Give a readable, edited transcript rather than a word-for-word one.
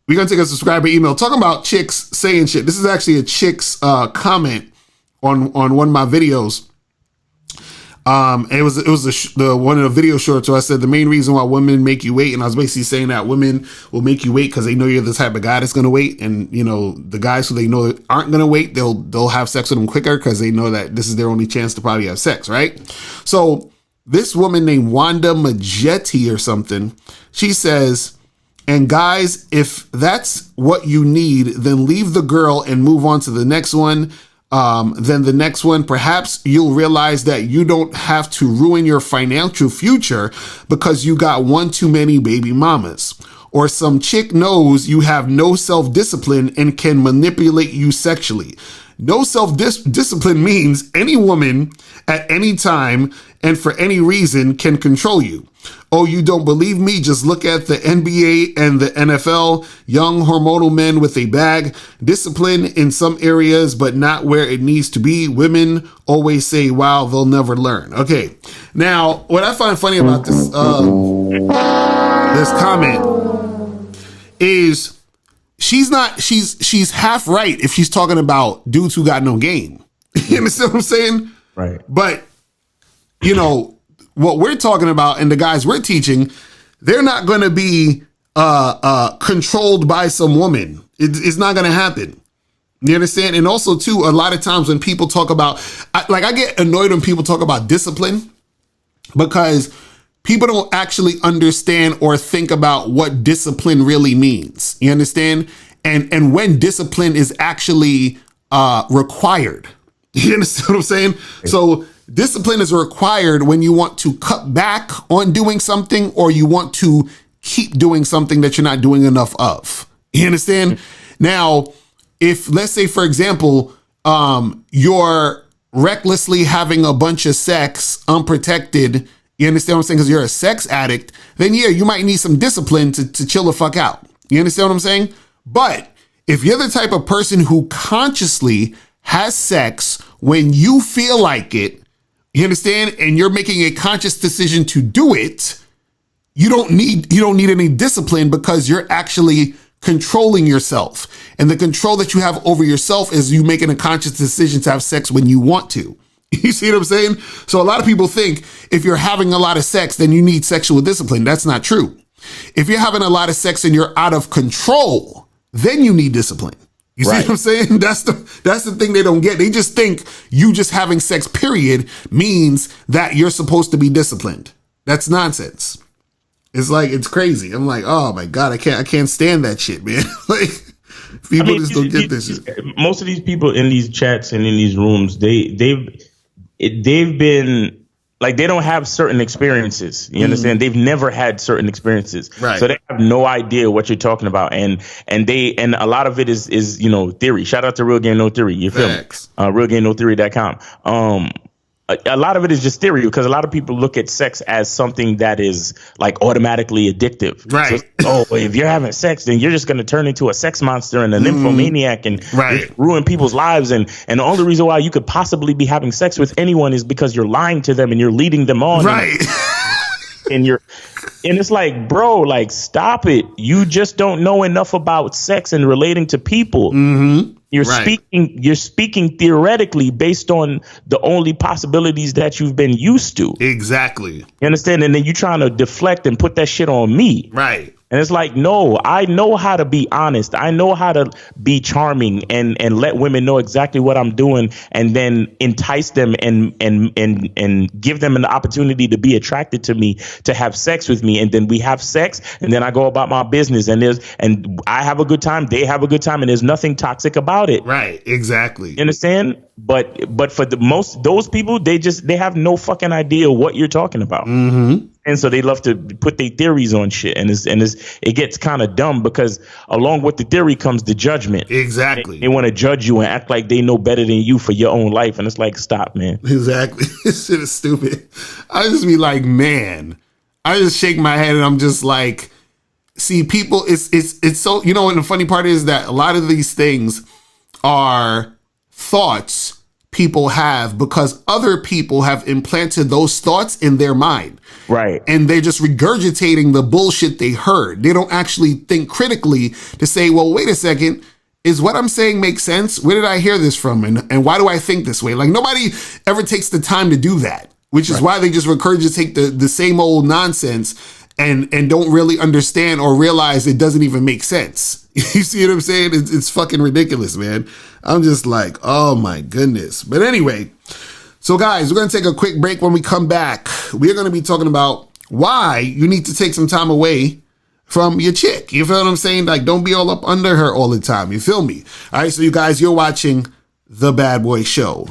we're going to take a subscriber email talking about chicks saying shit. This is actually a chick's comment on one of my videos. It was the one of the video shorts where I said the main reason why women make you wait, and I was basically saying that women will make you wait because they know you're the type of guy that's going to wait, and you know the guys who they know aren't going to wait, they'll have sex with them quicker because they know that this is their only chance to probably have sex, right? So this woman named Wanda Majetti or something, she says, and guys, if that's what you need, then leave the girl and move on to the next one. Then the next one, perhaps you'll realize that you don't have to ruin your financial future because you got one too many baby mamas. Or some chick knows you have no self-discipline and can manipulate you sexually. No self-discipline means any woman at any time and for any reason can control you. Oh, you don't believe me? Just look at the NBA and the NFL. Young hormonal men with a bag. Discipline in some areas, but not where it needs to be. Women always say, wow, they'll never learn. Okay. Now, what I find funny about this comment is she's half right if she's talking about dudes who got no game. You understand what I'm saying? Right. But, you know, what we're talking about and the guys we're teaching, they're not going to be controlled by some woman. It's not going to happen. You understand? And also, too, a lot of times when people talk about, I get annoyed when people talk about discipline because people don't actually understand or think about what discipline really means. You understand? And when discipline is actually required. You understand what I'm saying? So discipline is required when you want to cut back on doing something or you want to keep doing something that you're not doing enough of. You understand? Now, if let's say, for example, you're recklessly having a bunch of sex unprotected, you understand what I'm saying? Because you're a sex addict, then yeah, you might need some discipline to chill the fuck out. You understand what I'm saying? But if you're the type of person who consciously has sex when you feel like it, you understand? And you're making a conscious decision to do it. You don't need any discipline because you're actually controlling yourself. And the control that you have over yourself is you making a conscious decision to have sex when you want to. You see what I'm saying? So a lot of people think if you're having a lot of sex, then you need sexual discipline. That's not true. If you're having a lot of sex and you're out of control, then you need discipline. You see what I'm saying? That's the thing they don't get. They just think you just having sex, period, means that you're supposed to be disciplined. That's nonsense. It's like, it's crazy. I'm like, oh my God, I can't stand that shit, man. Like, people just don't get this shit. Most of these people in these chats and in these rooms, they've been like, they don't have certain experiences. You understand? They've never had certain experiences. Right. So they have no idea what you're talking about. And a lot of it is, you know, theory. Shout out to Real Game No Theory. You feel me? RealGameNoTheory.com. A lot of it is just theory because a lot of people look at sex as something that is like automatically addictive. Right. So, if you're having sex, then you're just going to turn into a sex monster and a nymphomaniac and ruin people's lives. And the only reason why you could possibly be having sex with anyone is because you're lying to them and you're leading them on. Right. And it's like, bro, like, stop it. You just don't know enough about sex and relating to people. You're speaking theoretically based on the only possibilities that you've been used to. Exactly. You understand? And then you're trying to deflect and put that shit on me. Right. And it's like, no, I know how to be honest. I know how to be charming and let women know exactly what I'm doing and then entice them and give them an opportunity to be attracted to me, to have sex with me. And then we have sex and then I go about my business and I have a good time. They have a good time and there's nothing toxic about it. Right. Exactly. You understand? But for those people, they have no fucking idea what you're talking about. And so they love to put their theories on shit. And it gets kind of dumb because along with the theory comes the judgment. Exactly. They want to judge you and act like they know better than you for your own life. And it's like, stop, man. Exactly. This shit is stupid. I just be like, man, I just shake my head and I'm just like, see, people, it's so, you know, and the funny part is that a lot of these things are thoughts people have because other people have implanted those thoughts in their mind. Right. And they're just regurgitating the bullshit they heard. They don't actually think critically to say, well, wait a second, is what I'm saying make sense? Where did I hear this from? And why do I think this way? Like, nobody ever takes the time to do that, which is why they just regurgitate the same old nonsense and don't really understand or realize it doesn't even make sense. You see what I'm saying? It's fucking ridiculous, man. I'm just like, oh my goodness. But anyway, so guys, we're going to take a quick break. When we come back, we're going to be talking about why you need to take some time away from your chick. You feel what I'm saying? Like, don't be all up under her all the time. You feel me? All right. So you guys, you're watching The Bad Boy Show.